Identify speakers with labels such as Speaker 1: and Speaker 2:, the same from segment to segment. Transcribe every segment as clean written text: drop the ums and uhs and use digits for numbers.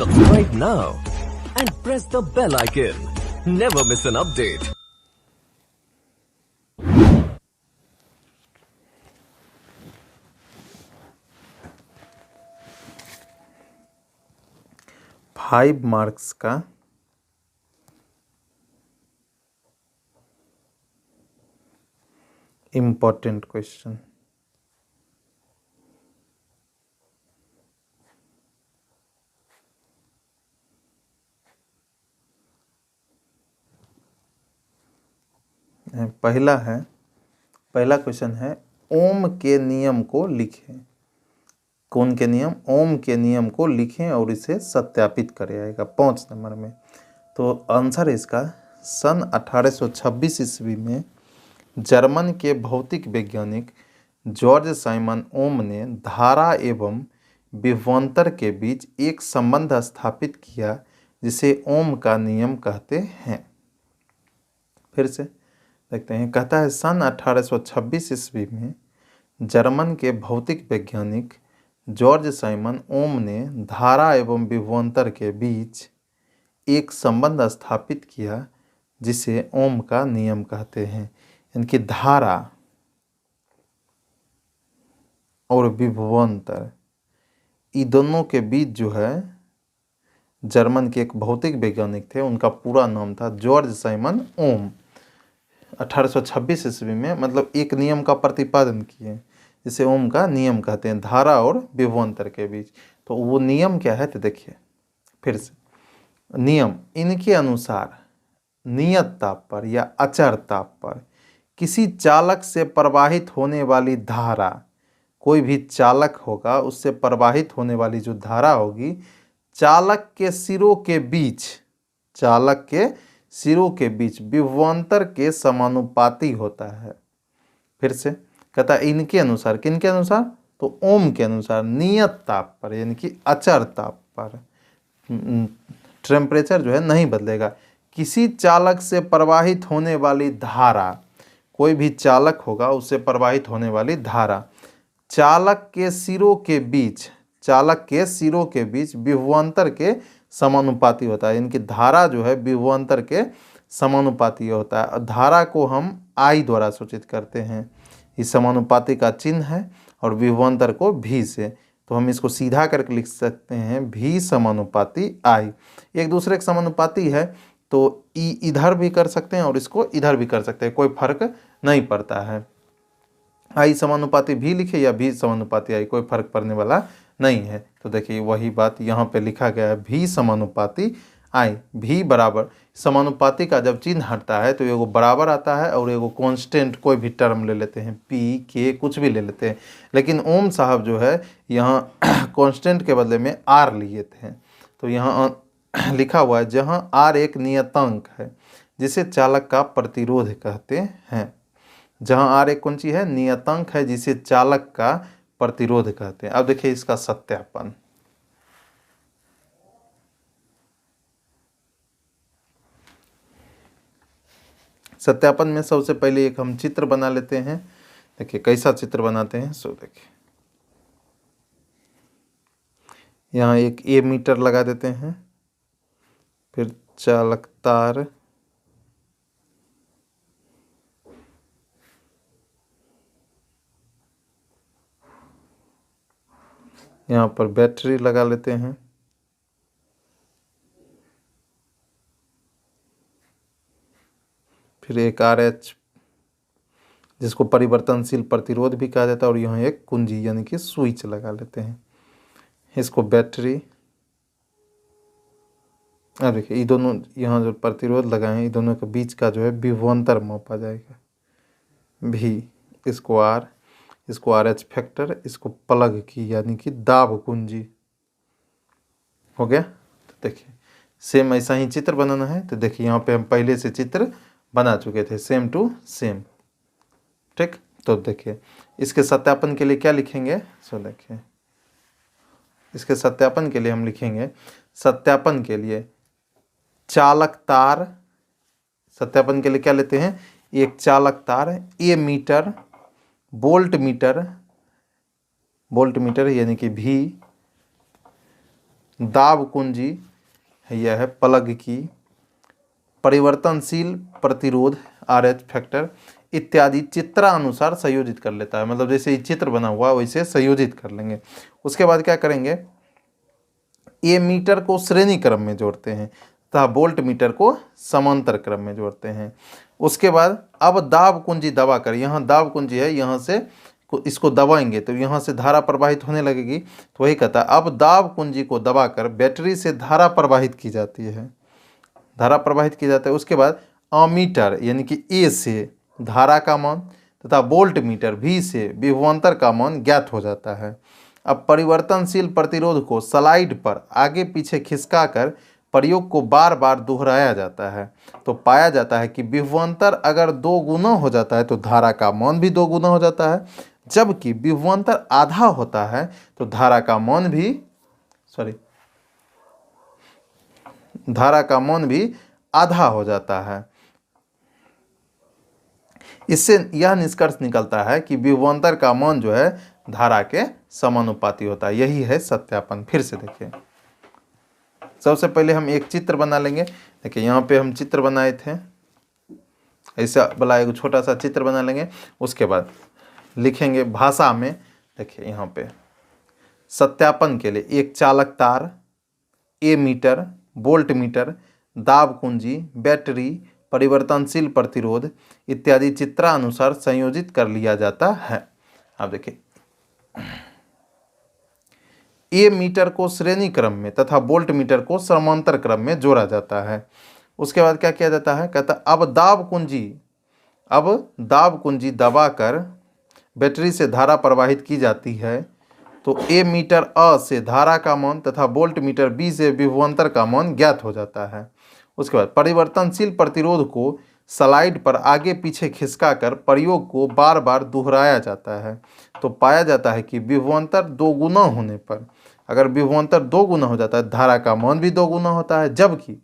Speaker 1: Subscribe now and press the bell icon. Never miss an update.
Speaker 2: Five marks का important question. पहला question है ओम के नियम को लिखें। कौन के नियम? ओम के नियम को लिखें और इसे सत्यापित करें आएगा 5 नंबर में। तो आंसर है इसका सन 1826 ईस्वी में जर्मन के भौतिक वैज्ञानिक जॉर्ज साइमन ओम ने धारा एवं विभवांतर के बीच एक संबंध स्थापित किया जिसे ओम का नियम कहते हैं। फिर से देखते हैं। कहता है सन 1826 ईस्वी में जर्मन के भौतिक वैज्ञानिक जॉर्ज साइमन ओम ने धारा एवं विभवांतर के बीच एक संबंध स्थापित किया जिसे ओम का नियम कहते हैं। इनकी धारा और विभवांतर ये दोनों के बीच जो है जर्मन के एक भौतिक वैज्ञानिक थे, उनका पूरा नाम था जॉर्ज साइमन ओम। 1826 ईस्वी में मतलब एक नियम का प्रतिपादन किए जिसे ओम का नियम कहते हैं, धारा और विभवांतर के बीच। तो वो नियम क्या है? तो देखिए फिर से, नियम इनके अनुसार नियत ताप पर या अचर ताप पर किसी चालक से प्रवाहित होने वाली धारा, कोई भी चालक होगा उससे प्रवाहित होने वाली जो धारा होगी चालक के सिरों के बीच विभवांतर के समानुपाती होता है। फिर से कहता है इनके अनुसार, किनके अनुसार? तो ओम के अनुसार नियत ताप पर यानी कि अचर ताप पर, टेम्परेचर जो है नहीं बदलेगा। किसी चालक से प्रवाहित होने वाली धारा, कोई भी चालक होगा उससे प्रवाहित होने वाली धारा चालक के सिरों के बीच विभवांतर के समानुपाती होता है। इनकी धारा जो है विभवांतर के समानुपाती होता है। धारा को हम आई द्वारा सूचित करते हैं, इस समानुपाती का चिन्ह है, और विभवांतर को भी से। तो हम इसको सीधा करके लिख सकते हैं भी समानुपाती आई। एक दूसरे के समानुपाती है तो इधर भी कर सकते हैं और इसको इधर भी कर सकते हैं, कोई फर्क नहीं पड़ता है। आई समानुपाती भी लिखे या भी समानुपाती आई, कोई फर्क पड़ने वाला नहीं है। तो देखिए वही बात यहाँ पे लिखा गया है भी समानुपाती आई। भी बराबर, समानुपाती का जब चिन्ह हटता है तो एगो बराबर आता है और एगो कांस्टेंट कोई भी टर्म ले लेते हैं, पी के कुछ भी ले लेते हैं। लेकिन ओम साहब जो है यहाँ कांस्टेंट के बदले में आर लिए थे। तो यहाँ लिखा हुआ है जहाँ आर एक नियतांक है जिसे चालक का प्रतिरोध कहते हैं। जहाँ आर एक कौन सी है? नियतांक है जिसे चालक का प्रतिरोध कहते हैं। अब देखिए इसका सत्यापन। सत्यापन में सबसे पहले एक हम चित्र बना लेते हैं। देखिए कैसा चित्र बनाते हैं। सो देखिए यहाँ एक ए मीटर लगा देते हैं, फिर चालक तार, यहाँ पर बैटरी लगा लेते हैं, फिर एक आर एच जिसको परिवर्तनशील प्रतिरोध भी कहा जाता है, और यहाँ एक कुंजी यानी कि स्विच लगा लेते हैं। इसको बैटरी, अब देखिए ये दोनों यहाँ जो प्रतिरोध लगाए हैं ये दोनों के बीच का जो है विभवांतर मापा जाएगा भी। इसको आर, इसको आर एच फैक्टर, इसको प्लग की यानी कि दाब कुंजी। हो गया। तो देखिए सेम ऐसा ही चित्र बनाना है। तो देखिए यहाँ पे हम पहले से चित्र बना चुके थे, सेम टू सेम। ठीक। तो देखिए इसके सत्यापन के लिए क्या लिखेंगे? सो देखिए इसके सत्यापन के लिए हम लिखेंगे, सत्यापन के लिए चालक तार, सत्यापन के लिए क्या लेते हैं? एक चालक तार, ए मीटर, वोल्ट मीटर यानी कि भी, दाब कुंजी, यह है प्लग की, परिवर्तनशील प्रतिरोध RH फैक्टर इत्यादि चित्रानुसार संयोजित कर लेता है। मतलब जैसे ये चित्र बना हुआ वैसे संयोजित कर लेंगे। उसके बाद क्या करेंगे, ए मीटर को श्रेणी क्रम में जोड़ते हैं तथा वोल्ट मीटर को समांतर क्रम में जोड़ते हैं। उसके बाद अब दाब कुंजी दबाकर, यहाँ दाब कुंजी है, यहाँ से इसको दबाएंगे तो यहाँ से धारा प्रवाहित होने लगेगी। तो वही कहता है अब दाब कुंजी को दबाकर बैटरी से धारा प्रवाहित की जाती है, धारा प्रवाहित की जाती है। उसके बाद अमीटर यानी कि ए से धारा का मान तथा वोल्ट मीटर V से विभवांतर का मान ज्ञात हो जाता है। अब परिवर्तनशील प्रतिरोध को स्लाइड पर आगे पीछे खिसकाकर प्रयोग को बार बार दोहराया जाता है तो पाया जाता है कि विभवांतर अगर 2 गुना हो जाता है तो धारा का मान भी 2 गुना हो जाता है, जबकि विभवांतर आधा होता है तो धारा का मान भी आधा हो जाता है। इससे यह निष्कर्ष निकलता है कि विभवांतर का मान जो है धारा के समानुपाती होता है। यही है सत्यापन। फिर से देखिए, सबसे पहले हम एक चित्र बना लेंगे। देखिए यहाँ पे हम चित्र बनाए थे, ऐसा वाला एक छोटा सा चित्र बना लेंगे। उसके बाद लिखेंगे भाषा में, देखिए यहाँ पे सत्यापन के लिए एक चालक तार, ए मीटर, वोल्ट मीटर, दाब कुंजी, बैटरी, परिवर्तनशील प्रतिरोध इत्यादि चित्रानुसार संयोजित कर लिया जाता है। अब देखिए ए मीटर को श्रेणी क्रम में तथा वोल्ट मीटर को समांतर क्रम में जोड़ा जाता है। उसके बाद क्या किया जाता है, कहता है अब दाब कुंजी दबाकर बैटरी से धारा प्रवाहित की जाती है तो ए मीटर अ से धारा का मान तथा वोल्ट मीटर बी से विभवांतर का मान ज्ञात हो जाता है। उसके बाद परिवर्तनशील प्रतिरोध को स्लाइड पर आगे पीछे खिसकाकर प्रयोग को बार बार दोहराया जाता है तो पाया जाता है कि विभवांतर 2 गुना होने पर, अगर विभवांतर 2 गुना हो जाता है धारा का मान भी 2 गुना होता है, जबकि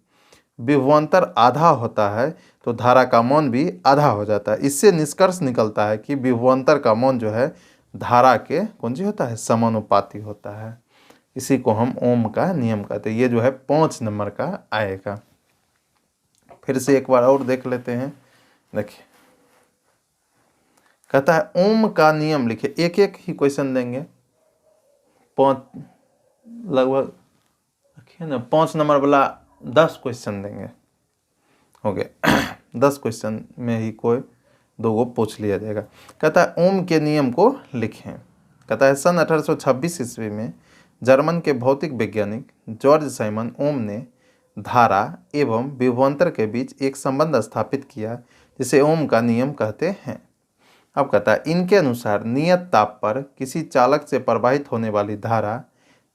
Speaker 2: विभवांतर आधा होता है तो धारा का मान भी आधा हो जाता है। इससे निष्कर्ष निकलता है कि विभवांतर का मान जो है धारा के कुंजी होता है, समानुपाती होता है। इसी को हम ओम का नियम कहते हैं। ये जो है 5 नंबर का आएगा। फिर से एक बार और देख लेते हैं। देखिए कहता है ओम का नियम लिखे, एक एक ही क्वेश्चन देंगे, 5 लगभग देखिए ना, 5 नंबर वाला 10 क्वेश्चन देंगे, हो गया 10 क्वेश्चन में ही कोई 2 गो पूछ लिया जाएगा। कहता है ओम के नियम को लिखें। कहता है सन 1826 ईस्वी में जर्मन के भौतिक वैज्ञानिक जॉर्ज साइमन ओम ने धारा एवं विभवांतर के बीच एक संबंध स्थापित किया जिसे ओम का नियम कहते हैं। अब कहता है इनके अनुसार नियत ताप पर किसी चालक से प्रवाहित होने वाली धारा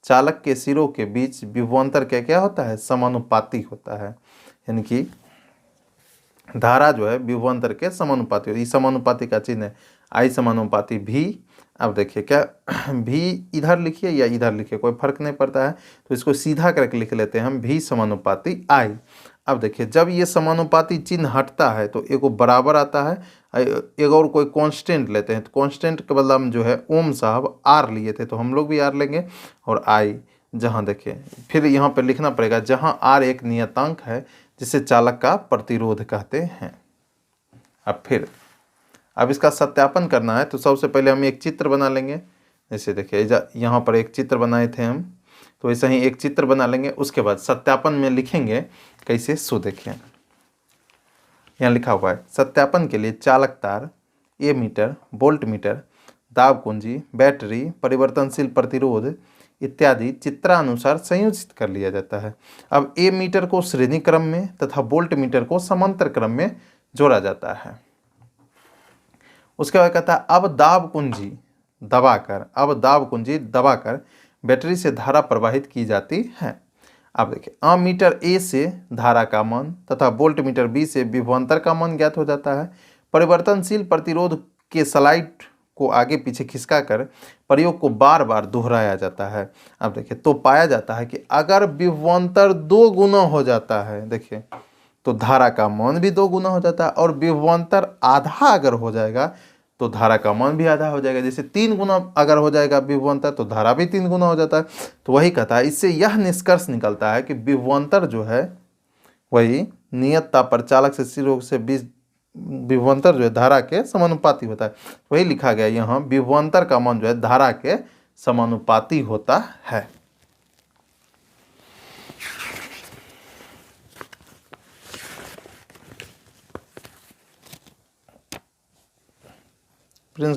Speaker 2: चालक के सिरों के बीच विभवांतर के क्या होता है, समानुपाती होता है। यानी कि धारा जो है विभवांतर के समानुपाती होती है। समानुपाती का चिन्ह है I समानुपाती V। अब देखिए क्या V इधर लिखिए या इधर लिखिए कोई फर्क नहीं पड़ता है, तो इसको सीधा करके लिख लेते हैं हम V समानुपाती I। अब देखिए जब ये समानुपाती चिन्ह हटता है तो एक बराबर आता है, एक और कोई कांस्टेंट लेते हैं तो कांस्टेंट के बदला में जो है ओम साहब R लिए थे तो हम लोग भी R लेंगे और I जहाँ देखिए फिर यहाँ पे लिखना पड़ेगा जहाँ R एक नियतांक है जिसे चालक का प्रतिरोध कहते हैं। अब इसका सत्यापन करना है तो सबसे पहले हम एक चित्र बना लेंगे। जैसे देखिए यहाँ पर एक चित्र बनाए थे हम, तो ऐसा ही एक चित्र बना लेंगे। उसके बाद सत्यापन में लिखेंगे कैसे, सो देखिए यहाँ लिखा हुआ है सत्यापन के लिए चालक तार, ए मीटर, वोल्ट मीटर, दाब कुंजी, बैटरी, परिवर्तनशील प्रतिरोध इत्यादि चित्रानुसार संयोजित कर लिया जाता है। अब ए मीटर को श्रेणी क्रम में तथा वोल्ट मीटर को समांतर क्रम में जोड़ा जाता है। उसके बाद कहता है अब दाब कुंजी दबाकर बैटरी से धारा प्रवाहित की जाती है। अब देखिए अमीटर ए से धारा का मान तथा वोल्ट मीटर बी से विभवांतर का मान ज्ञात हो जाता है। परिवर्तनशील प्रतिरोध के स्लाइड को आगे पीछे खिसकाकर प्रयोग को बार बार दोहराया जाता है। अब देखिए तो पाया जाता है कि अगर विभवांतर 2 गुना हो जाता है, देखिए तो धारा का मान भी 2 गुना हो जाता है, और विभवांतर आधा अगर हो जाएगा तो धारा का मान भी आधा हो जाएगा। जैसे 3 गुना अगर हो जाएगा विभवांतर तो धारा भी 3 गुना हो जाता है। तो वही कहता है, इससे यह निष्कर्ष निकलता है कि विभवांतर जो है वही नियत ताप प्रचालक से सिरों से बीच विभवांतर जो है धारा के समानुपाती होता है। वही लिखा गया यहाँ, विभवांतर का मान जो है धारा के समानुपाती होता है। प्रिंस